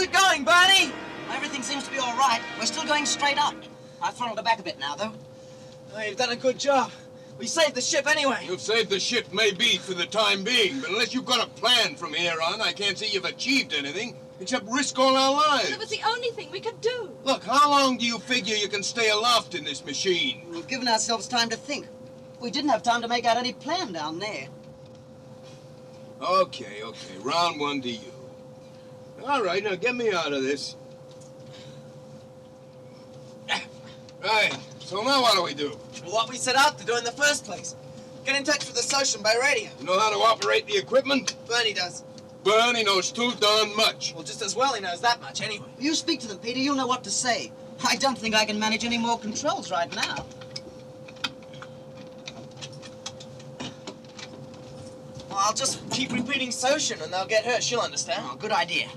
it going, Barney? Everything seems to be all right. We're still going straight up. I've throttled her back a bit now, though. Oh, you've done a good job. We saved the ship anyway. You've saved the ship, maybe, for the time being, but unless you've got a plan from here on, I can't see you've achieved anything, except risk all our lives. It was the only thing we could do. Look, how long do you figure you can stay aloft in this machine? We've given ourselves time to think. We didn't have time to make out any plan down there. Okay. Round one to you. All right, now get me out of this. Right, so now what do we do? Well, what we set out to do in the first place. Get in touch with the Soshun by radio. You know how to operate the equipment? Bernie does. Bernie knows too darn much. Well, just as well he knows that much anyway. You speak to them, Peter. You'll know what to say. I don't think I can manage any more controls right now. Well, I'll just keep repeating Soshun and they'll get her. She'll understand. Oh, good idea.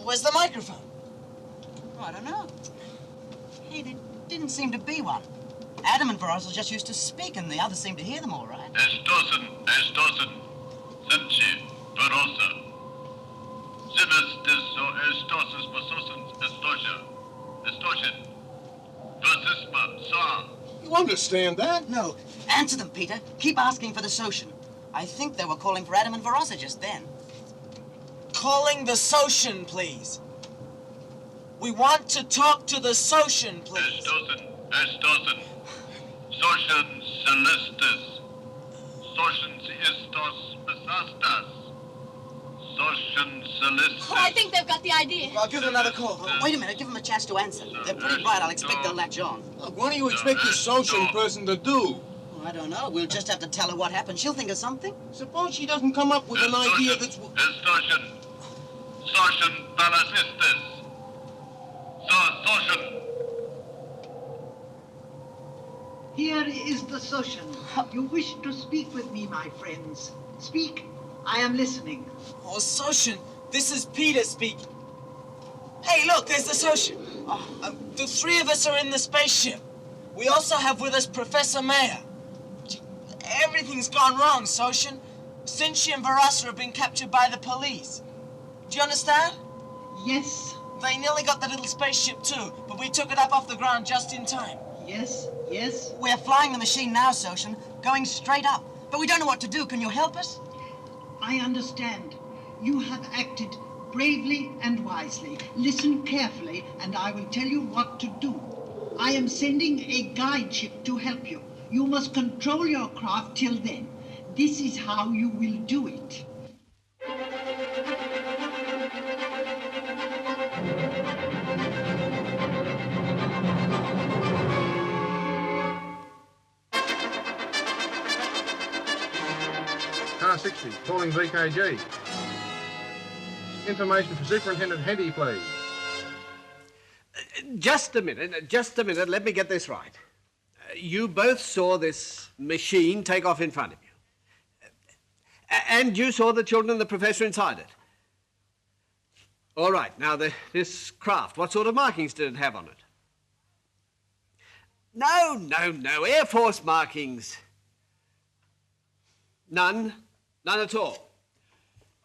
Where's the microphone? Oh, I don't know. Hey, there didn't seem to be one. Adam and Verosa just used to speak, and the others seemed to hear them all right. Estosen, Senchi, Verosa. Sibis deso Estosis Basosen Estoshin. Versisma, Sa. You understand that? No. Answer them, Peter. Keep asking for the Soshun. I think they were calling for Adam and Verosa just then. Calling the Soshun, please. We want to talk to the Soshun, please. Estosen. Soshun Celestis. Soshun Estos Besastas. Soshun Celestis. Oh, I think they've got the idea. I'll give them another call. Wait a minute. Give them a chance to answer. They're pretty bright. I'll expect they'll latch on. Look, what do you expect this Soshun person to do? I don't know. We'll just have to tell her what happened. She'll think of something. Suppose she doesn't come up with an idea that's... Estotion. Soshun Balasistis. Soshun. Here is the Soshun. You wish to speak with me, my friends. Speak. I am listening. Oh, Soshun, this is Peter speaking. Hey, look, there's the Soshun. The three of us are in the spaceship. We also have with us Professor Mayer. Everything's gone wrong, Soshun. Sinchi and Verosa have been captured by the police. Do you understand? Yes. They nearly got the little spaceship too, but we took it up off the ground just in time. Yes. We're flying the machine now, Soshun, going straight up. But we don't know what to do. Can you help us? I understand. You have acted bravely and wisely. Listen carefully, and I will tell you what to do. I am sending a guide ship to help you. You must control your craft till then. This is how you will do it. Car 60, calling VKG. Information for Superintendent Henty, please. Just a minute. Let me get this right. You both saw this machine take off in front of you. And you saw the children and the professor inside it. All right, now this craft, what sort of markings did it have on it? No, Air Force markings. None at all.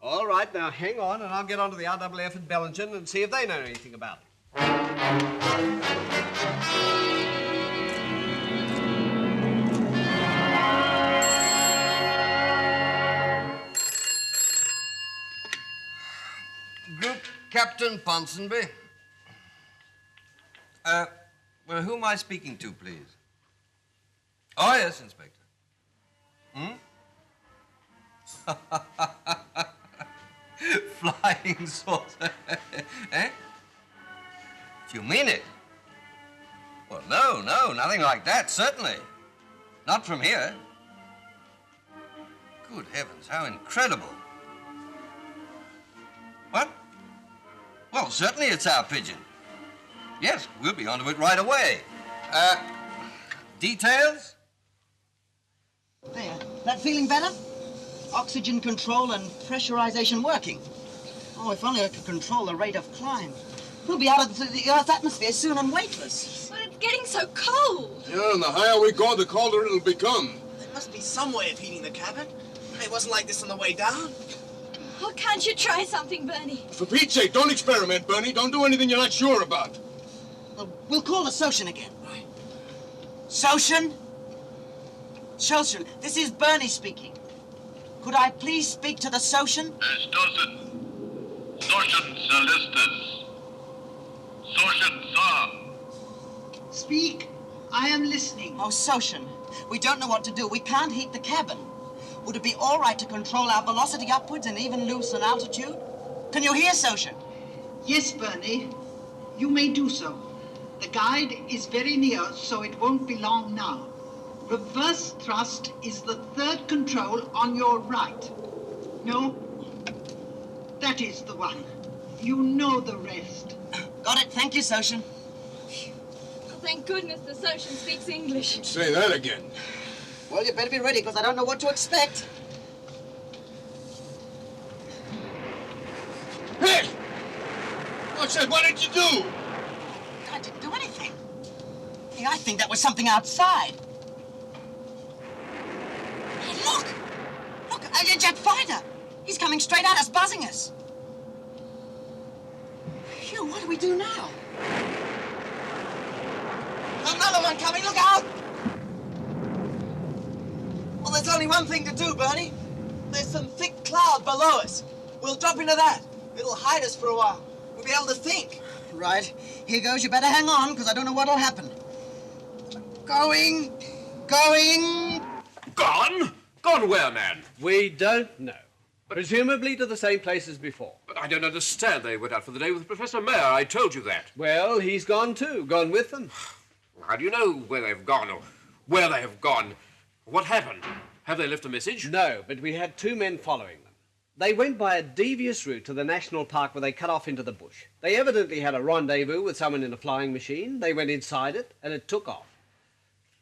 All right, now hang on and I'll get onto the RAAF at Bellingen and see if they know anything about it. Group Captain Ponsonby. Well, who am I speaking to, please? Oh, yes, Inspector. Flying saucer. Eh? Do you mean it? Well, no, nothing like that, certainly. Not from here. Good heavens, how incredible. What? Well, certainly it's our pigeon. Yes, we'll be onto it right away. Details? There. That feeling better? Oxygen control and pressurization working. Oh, if only I could control the rate of climb. We'll be out of the Earth's atmosphere soon and weightless. But it's getting so cold. Yeah, and the higher we go, the colder it'll become. There must be some way of heating the cabin. It wasn't like this on the way down. Oh, can't you try something, Bernie? For Pete's sake, don't experiment, Bernie. Don't do anything you're not sure about. Well, we'll call the Soshun again. Right. Soshun? Soshun, this is Bernie speaking. Could I please speak to the Soshun? Stossen. Soshun Celestis. Soshun Sa. Speak. I am listening. Oh, Soshun, we don't know what to do. We can't heat the cabin. Would it be all right to control our velocity upwards and even loosen altitude? Can you hear, Soshun? Yes, Bernie. You may do so. The guide is very near, so it won't be long now. Reverse thrust is the third control on your right. No? That is the one. You know the rest. Got it. Thank you, Soshun. Oh, thank goodness the Soshun speaks English. Say that again. Well, you better be ready, because I don't know what to expect. Hey! What's that? What did you do? I didn't do anything. Hey, I think that was something outside. Hey, look! Look, a jet fighter. He's coming straight at us, buzzing us. Phew, what do we do now? Another one coming, look out! Well, there's only one thing to do, Bernie. There's some thick cloud below us. We'll drop into that. It'll hide us for a while. We'll be able to think. Right. Here goes. You better hang on, because I don't know what'll happen. Going. Gone? Gone where, man? We don't know. Presumably to the same place as before. But I don't understand. They went out for the day with Professor Mayer. I told you that. Well, he's gone too. Gone with them. How do you know where they've gone or where they have gone? What happened? Have they left a message? No, but we had two men following them. They went by a devious route to the national park where they cut off into the bush. They evidently had a rendezvous with someone in a flying machine. They went inside it, and it took off.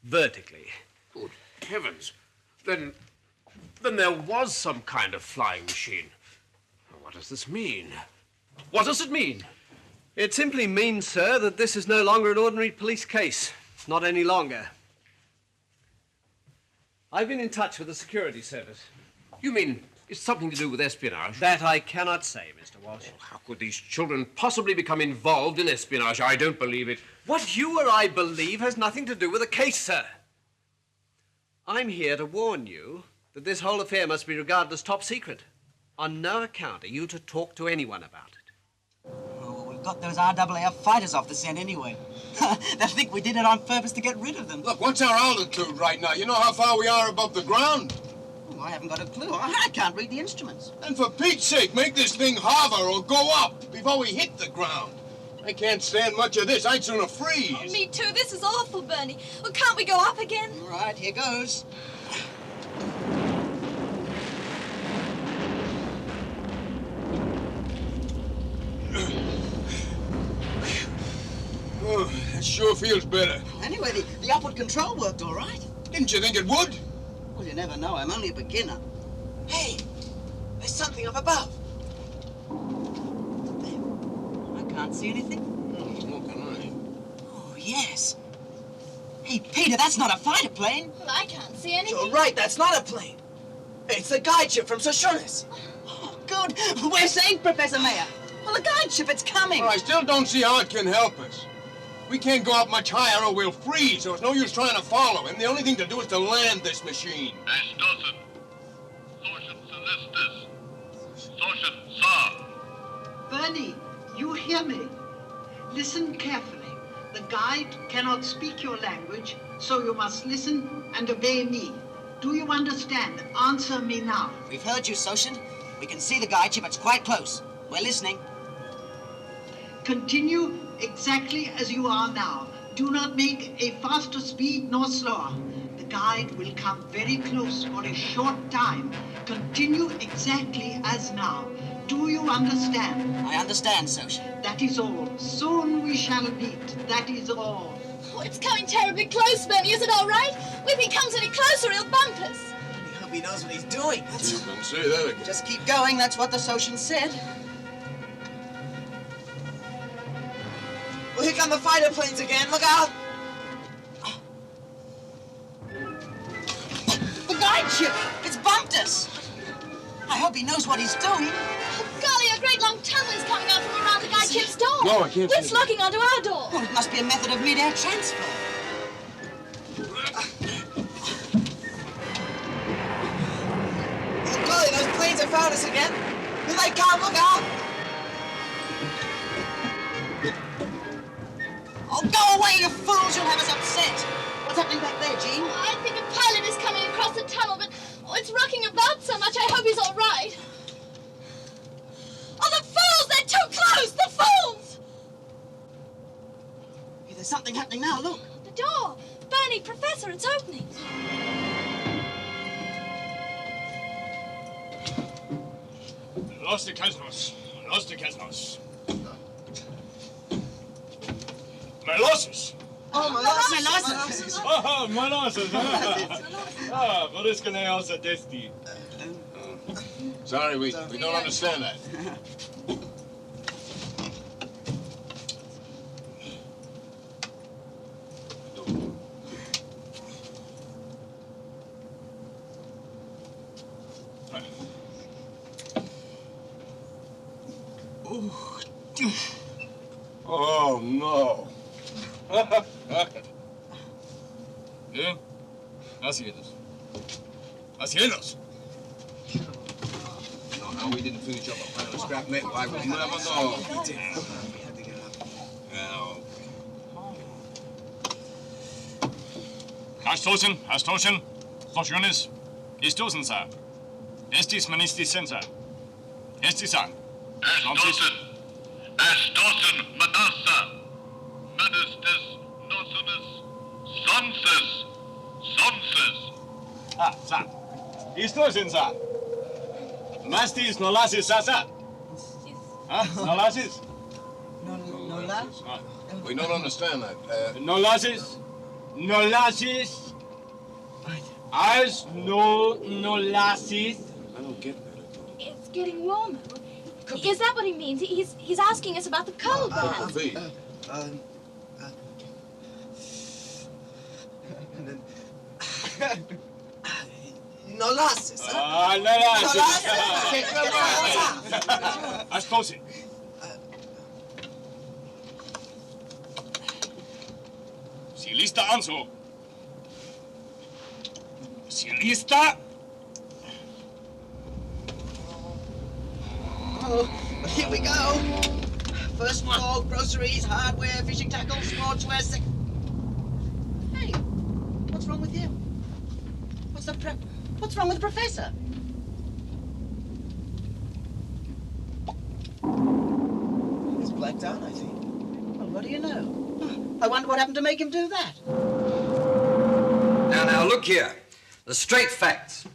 Vertically. Good heavens. Then there was some kind of flying machine. What does this mean? What does it mean? It simply means, sir, that this is no longer an ordinary police case. Not any longer. I've been in touch with the security service. You mean it's something to do with espionage? That I cannot say, Mr. Walsh. How could these children possibly become involved in espionage? I don't believe it. What you or I believe has nothing to do with the case, sir. I'm here to warn you that this whole affair must be regarded as top secret. On no account are you to talk to anyone about it. Oh, we've got those RAAF fighters off the scent anyway. They'll think we did it on purpose to get rid of them. Look, what's our altitude right now? You know how far we are above the ground? Oh, I haven't got a clue. I can't read the instruments. And for Pete's sake, make this thing hover or go up before we hit the ground. I can't stand much of this. I'd sooner freeze. Oh, me too. This is awful, Bernie. Well, can't we go up again? All right, here goes. Oh, that sure feels better. Anyway, the upward control worked all right. Didn't you think it would? Well, you never know. I'm only a beginner. Hey, there's something up above. I can't see anything. Nor can I. Oh, yes. Hey, Peter, that's not a fighter plane. Well, I can't see anything. You're right, that's not a plane. It's the guide ship from Soshun. Oh, good. We're safe, Professor Mayer. Well, the guide ship, it's coming. Well, I still don't see how it can help us. We can't go up much higher or we'll freeze, so it's no use trying to follow him. The only thing to do is to land this machine. Stossen. Soshun Celestis. Soshun Sa. Bernie, you hear me? Listen carefully. The guide cannot speak your language, so you must listen and obey me. Do you understand? Answer me now. We've heard you, Soshun. We can see the guide ship. It's quite close. We're listening. Continue exactly as you are now. Do not make a faster speed nor slower. The guide will come very close for a short time. Continue exactly as now. Do you understand? I understand, Soshun. That is all. Soon we shall meet. That is all. Oh, it's coming terribly close, Bernie. Is it all right? If he comes any closer, he'll bump us. I hope he knows what he's doing. You can say that again. Just keep going. That's what the Soshun said. Well, here come the fighter planes again. Look out! The guide ship! It's bumped us! I hope he knows what he's doing. Oh, golly, a great long tunnel is coming out from around the guide ship's door. No, I can't see It's locking onto our door. Well, it must be a method of mid-air transfer. Oh, golly, those planes have found us again. Here they come, look out! Oh, go away, you fools! You'll have us upset. What's happening back there, Jean? I think a pilot is coming across the tunnel, but it's rocking about so much, I hope he's all right. Oh, the fools! They're too close! The fools! Hey, there's something happening now, look. The door! Bernie, Professor, it's opening. Los de Casnos. Los de Casnos. Melosses. Oh, molasses. Oh, molosses. Ah, Boriscaneos Adesti. Sorry, we don't understand that. Oh, no. ¿Bien? Cielos. A cielos. No, we didn't finish up a plan of scrap metal. I will never know. Now. Herr Soshun, Soshunis, Istosen, sir. Estis manistis sensor. Estis, sir. Estosen manasa. Manistis nosinus sonsis. Sonsis. Ah, sir. Istosen, sir. Mastis nolassis, sir. Huh? Nolassis? Nolassis? We don't understand that. Nolassis? Nolassis? As no nolassis? I don't get that. It's getting warmer. Is that what he means? He's asking us about the cold bath. Nolassis, huh? Ah, nolassis. I suppose it. Si lista, Anso. Si lista. Oh, here we go. First floor, groceries, hardware, fishing tackle, sportswear, Hey, what's wrong with him? What's wrong with the professor? He's blacked out, I think. Well, what do you know? I wonder what happened to make him do that. Now, look here. The straight facts.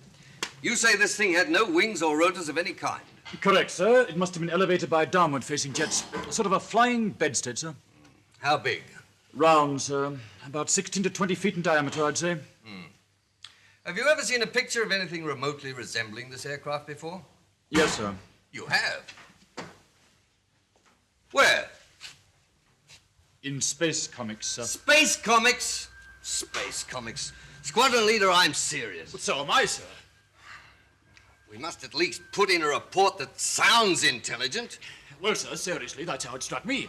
You say this thing had no wings or rotors of any kind. Correct, sir. It must have been elevated by downward-facing jets. Sort of a flying bedstead, sir. How big? Round, sir. About 16 to 20 feet in diameter, I'd say. Have you ever seen a picture of anything remotely resembling this aircraft before? Yes, sir. You have? Where? In Space Comics, sir. Space Comics? Space Comics. Squadron leader, I'm serious. But so am I, sir. We must at least put in a report that sounds intelligent. Well, sir, seriously, that's how it struck me.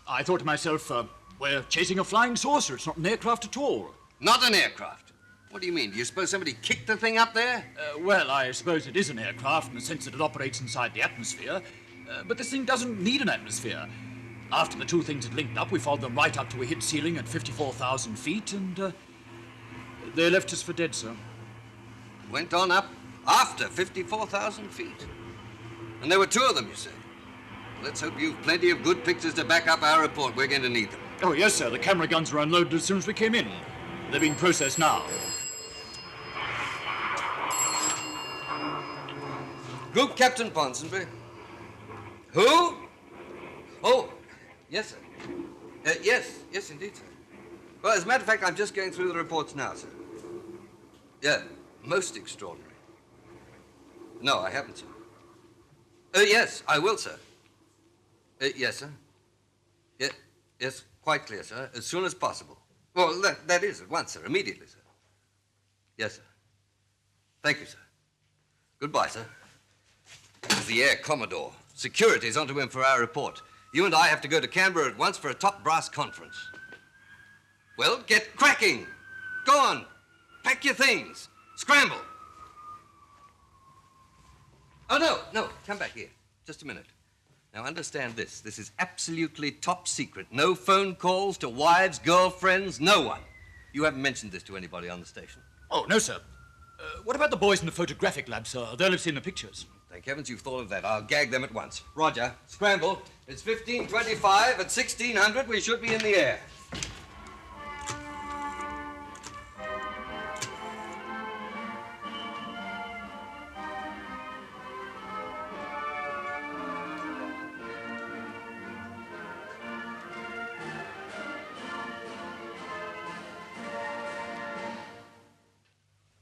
I thought to myself, we're chasing a flying saucer. It's not an aircraft at all. Not an aircraft? What do you mean? Do you suppose somebody kicked the thing up there? Well, I suppose it is an aircraft in the sense that it operates inside the atmosphere. But this thing doesn't need an atmosphere. After the two things had linked up, we followed them right up to a hit ceiling at 54,000 feet, and they left us for dead, sir. Went on up after 54,000 feet. And there were two of them, you say? Let's hope you've plenty of good pictures to back up our report. We're going to need them. Oh, yes, sir. The camera guns were unloaded as soon as we came in. They're being processed now. Group Captain Ponsonby. Who? Oh, yes, sir. Yes, indeed, sir. Well, as a matter of fact, I'm just going through the reports now, sir. Yeah, most extraordinary. No, I haven't, sir. Yes, I will, sir. Yes, sir. Yes, quite clear, sir. As soon as possible. Well, that is at once, sir. Immediately, sir. Yes, sir. Thank you, sir. Goodbye, sir. This is the Air Commodore. Security's onto him for our report. You and I have to go to Canberra at once for a top brass conference. Well, get cracking. Go on. Pack your things. Scramble. Oh, no. Come back here. Just a minute. Now, understand this. This is absolutely top secret. No phone calls to wives, girlfriends, no one. You haven't mentioned this to anybody on the station. Oh, no, sir. What about the boys in the photographic lab, sir? They'll have seen the pictures. Thank heavens you've thought of that. I'll gag them at once. Roger. Scramble. It's 15:25. At 1600, we should be in the air.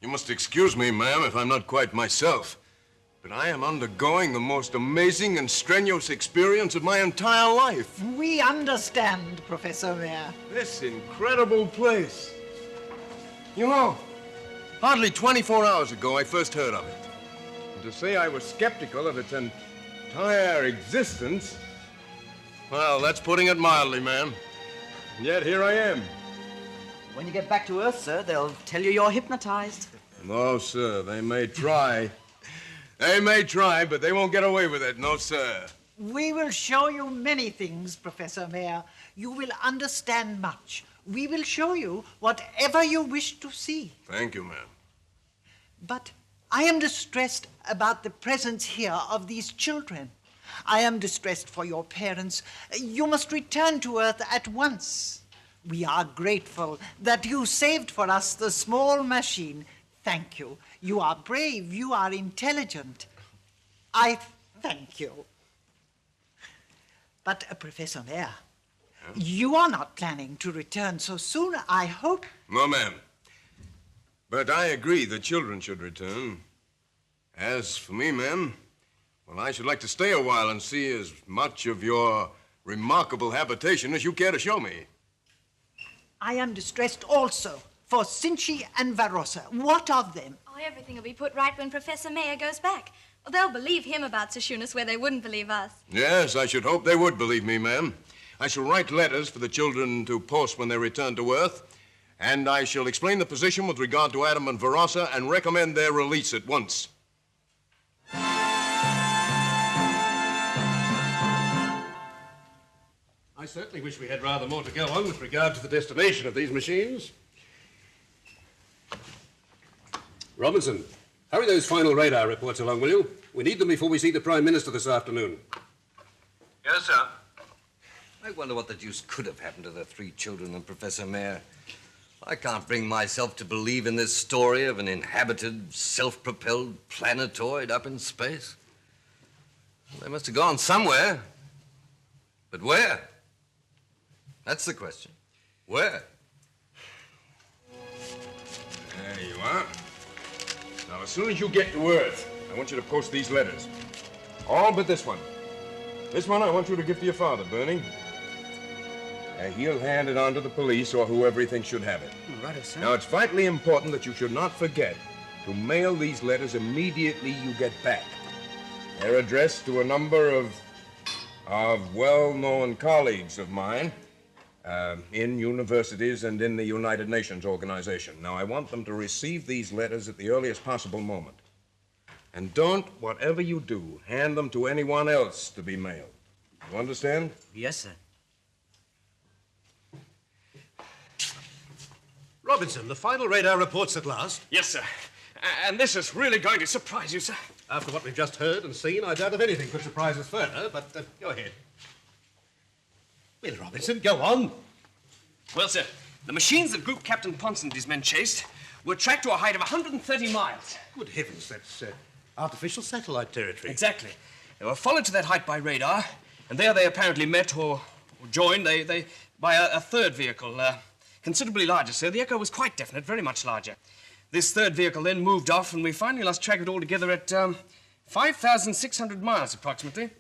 You must excuse me, ma'am, if I'm not quite myself. But I am undergoing the most amazing and strenuous experience of my entire life. We understand, Professor Mayer. This incredible place. You know, hardly 24 hours ago I first heard of it. And to say I was skeptical of its entire existence, well, that's putting it mildly, ma'am. And yet here I am. When you get back to Earth, sir, they'll tell you you're hypnotized. No, sir, they may try. They may try, but they won't get away with it. No, sir. We will show you many things, Professor Mayer. You will understand much. We will show you whatever you wish to see. Thank you, ma'am. But I am distressed about the presence here of these children. I am distressed for your parents. You must return to Earth at once. We are grateful that you saved for us the small machine. Thank you. You are brave. You are intelligent. I thank you. But, Professor Mayer, you are not planning to return so soon, I hope. No, ma'am. But I agree the children should return. As for me, ma'am, well, I should like to stay a while and see as much of your remarkable habitation as you care to show me. I am distressed also for Sinchi and Varosa. What of them? Oh, everything will be put right when Professor Mayer goes back. Oh, they'll believe him about Soshunus where they wouldn't believe us. Yes, I should hope they would believe me, ma'am. I shall write letters for the children to post when they return to Earth, and I shall explain the position with regard to Adam and Varosa and recommend their release at once. I certainly wish we had rather more to go on with regard to the destination of these machines. Robinson, hurry those final radar reports along, will you? We need them before we see the Prime Minister this afternoon. Yes, sir. I wonder what the deuce could have happened to the three children and Professor Mayer. I can't bring myself to believe in this story of an inhabited, self-propelled planetoid up in space. They must have gone somewhere. But where? That's the question. Where? There you are. Now, as soon as you get to Earth, I want you to post these letters. All but this one. This one I want you to give to your father, Bernie. He'll hand it on to the police or whoever he thinks should have it. Right, sir. Now, it's vitally important that you should not forget to mail these letters immediately you get back. They're addressed to a number of well-known colleagues of mine in universities and in the United Nations organization. Now, I want them to receive these letters at the earliest possible moment. And don't, whatever you do, hand them to anyone else to be mailed. You understand? Yes, sir. Robinson, the final radar reports at last. Yes, sir. And this is really going to surprise you, sir. After what we've just heard and seen, I doubt if anything could surprise us further, but go ahead. Well, Robinson, go on. Well, sir, the machines that Group Captain Ponson and his men chased were tracked to a height of 130 miles. Good heavens, that's artificial satellite territory. Exactly. They were followed to that height by radar, and there they apparently met or joined by a third vehicle, considerably larger, sir. The echo was quite definite, very much larger. This third vehicle then moved off, and we finally lost track of it altogether at 5,600 miles, approximately.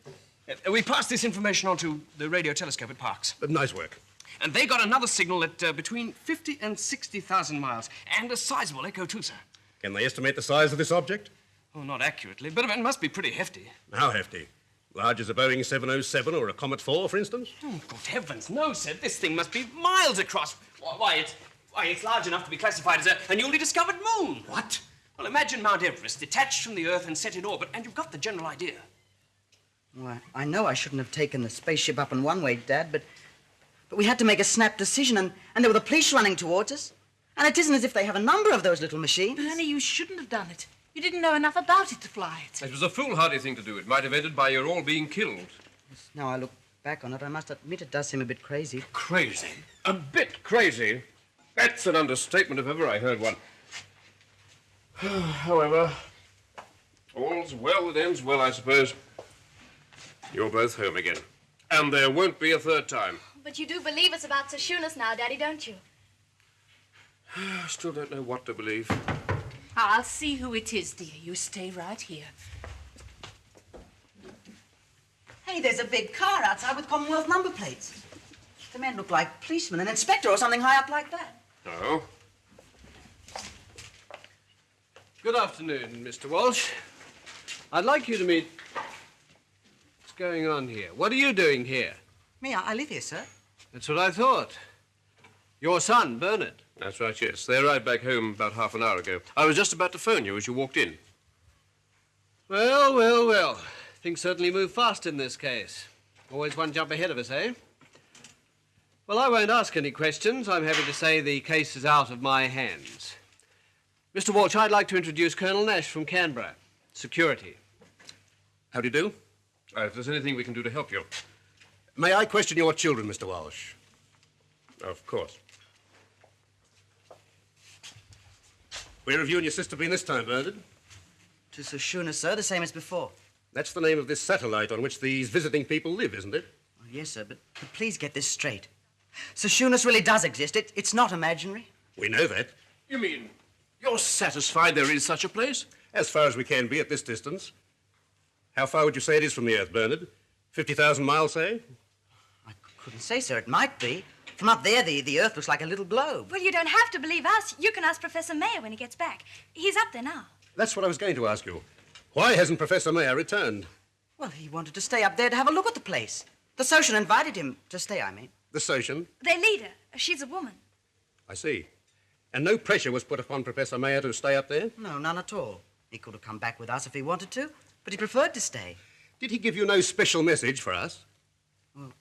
We passed this information on to the radio telescope at Parkes. Nice work. And they got another signal at between 50 and 60,000 miles, and a sizable echo, too, sir. Can they estimate the size of this object? Oh, not accurately, but it must be pretty hefty. How hefty? Large as a Boeing 707 or a Comet 4, for instance? Oh, good heavens, no, sir. This thing must be miles across. Why, it's large enough to be classified as a newly discovered moon. What? Well, imagine Mount Everest detached from the Earth and set in orbit, and you've got the general idea. Well, I know I shouldn't have taken the spaceship up in one way, Dad, but we had to make a snap decision, and there were the police running towards us. And it isn't as if they have a number of those little machines. Bernie, you shouldn't have done it. You didn't know enough about it to fly it. It was a foolhardy thing to do. It might have ended by your all being killed. Now I look back on it, I must admit it does seem a bit crazy. Crazy? A bit crazy? That's an understatement if ever I heard one. However, all's well that ends well, I suppose. You're both home again. And there won't be a third time. But you do believe us about Soshun now, Daddy, don't you? I still don't know what to believe. I'll see who it is, dear. You stay right here. Hey, there's a big car outside with Commonwealth number plates. The men look like policemen, an inspector or something high up like that. Oh? Good afternoon, Mr. Walsh. I'd like you to meet... What's going on here? What are you doing here? Me, I live here, sir. That's what I thought. Your son, Bernard. That's right, yes. They arrived back home about half an hour ago. I was just about to phone you as you walked in. Well, well, well. Things certainly move fast in this case. Always one jump ahead of us, eh? Well, I won't ask any questions. I'm happy to say the case is out of my hands. Mr. Walsh, I'd like to introduce Colonel Nash from Canberra. Security. How do you do? If there's anything we can do to help you. May I question your children, Mr. Walsh? Of course. Where have you and your sister been this time, Bernard? To Soshun, sir, the same as before. That's the name of this satellite on which these visiting people live, isn't it? Oh, yes, sir, but please get this straight. Soshun really does exist. It's not imaginary. We know that. You mean you're satisfied there is such a place? As far as we can be at this distance. How far would you say it is from the Earth, Bernard? 50,000 miles, say? I couldn't say, sir. It might be. From up there, the Earth looks like a little globe. Well, you don't have to believe us. You can ask Professor Mayer when he gets back. He's up there now. That's what I was going to ask you. Why hasn't Professor Mayer returned? Well, he wanted to stay up there to have a look at the place. The Soshun invited him to stay, I mean. The Soshun? Their leader. She's a woman. I see. And no pressure was put upon Professor Mayer to stay up there? No, none at all. He could have come back with us if he wanted to, but he preferred to stay. Did he give you no special message for us? Well,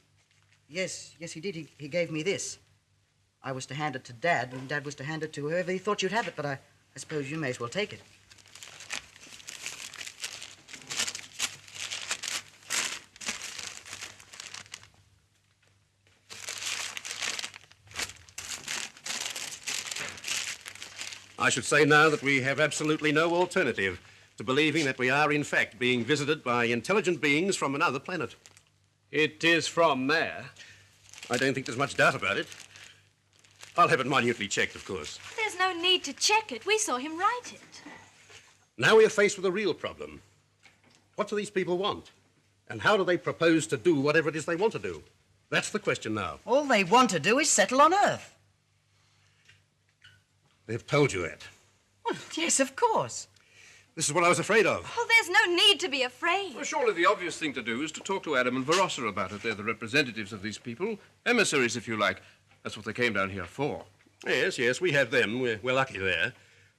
yes, he did. He gave me this. I was to hand it to Dad, and Dad was to hand it to whoever he thought you'd have it, but I suppose you may as well take it. I should say now that we have absolutely no alternative to believing that we are, in fact, being visited by intelligent beings from another planet. It is from there. I don't think there's much doubt about it. I'll have it minutely checked, of course. There's no need to check it. We saw him write it. Now we are faced with a real problem. What do these people want? And how do they propose to do whatever it is they want to do? That's the question now. All they want to do is settle on Earth. They've told you that. Well, yes, of course. This is what I was afraid of. Oh, there's no need to be afraid. Well, surely the obvious thing to do is to talk to Adam and Varosa about it. They're the representatives of these people. Emissaries, if you like. That's what they came down here for. Yes, we have them. We're lucky there.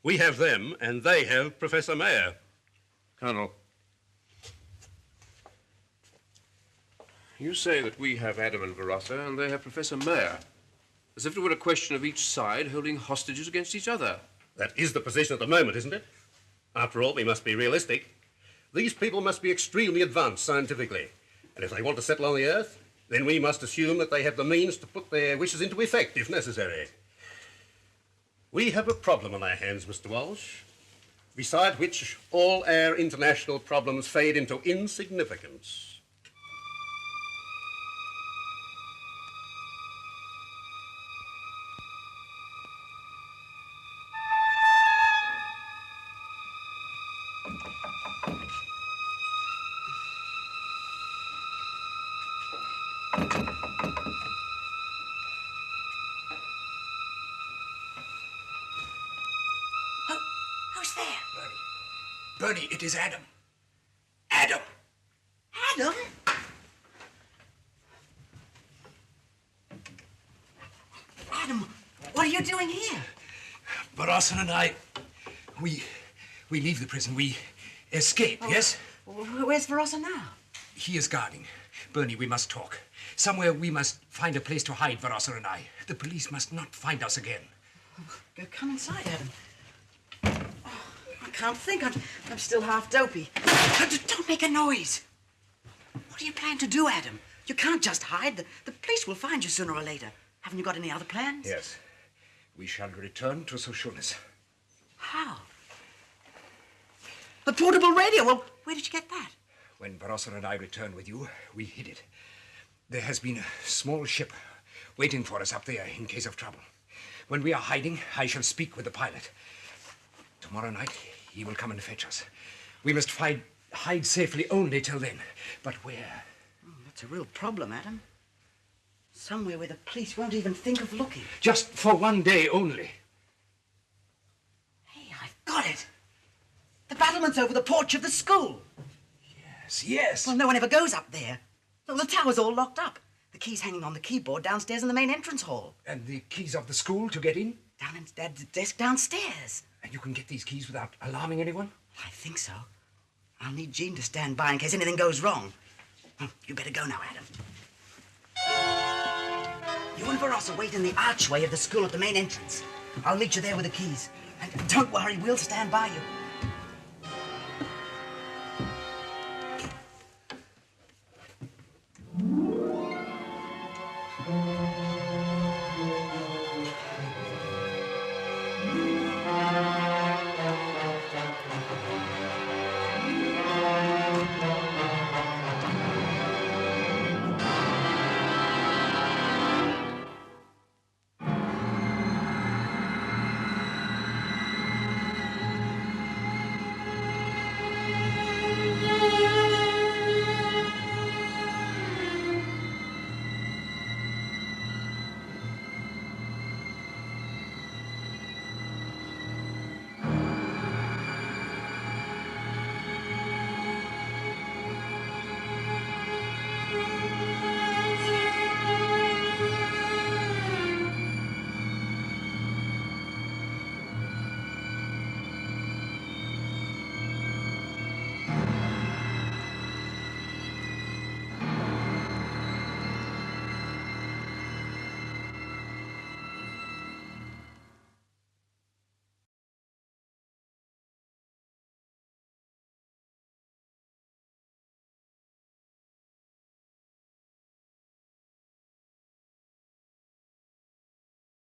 We have them, and they have Professor Mayer. Colonel, you say that we have Adam and Varosa, and they have Professor Mayer. As if it were a question of each side holding hostages against each other. That is the position at the moment, isn't it? After all, we must be realistic. These people must be extremely advanced scientifically. And if they want to settle on the Earth, then we must assume that they have the means to put their wishes into effect, if necessary. We have a problem on our hands, Mr. Walsh, beside which all our international problems fade into insignificance. Who's there? Bernie. Bernie, it is Adam. Adam! Adam? Adam, what are you doing here? Barossan and I, we leave the prison. We escape, yes? Where's Verossa now? He is guarding. Bernie, we must talk. Somewhere we must find a place to hide, Verossa and I. The police must not find us again. Go come inside, Adam. Oh, I can't think. I'm still half dopey. Don't make a noise. What do you plan to do, Adam? You can't just hide. The police will find you sooner or later. Haven't you got any other plans? Yes. We shall return to Soshun. How? The portable radio? Well, where did you get that? When Barossan and I return with you, we hid it. There has been a small ship waiting for us up there in case of trouble. When we are hiding, I shall speak with the pilot. Tomorrow night, he will come and fetch us. We must hide safely only till then. But where? That's a real problem, Adam. Somewhere where the police won't even think of looking. Just for one day only. Hey, I've got it. The battlement's over the porch of the school. Yes. Well, no one ever goes up there. Well, the tower's all locked up. The key's hanging on the keyboard downstairs in the main entrance hall. And the keys of the school to get in? Down in Dad's desk downstairs. And you can get these keys without alarming anyone? I think so. I'll need Jean to stand by in case anything goes wrong. You better go now, Adam. You and Verossa wait in the archway of the school at the main entrance. I'll meet you there with the keys. And don't worry, we'll stand by you.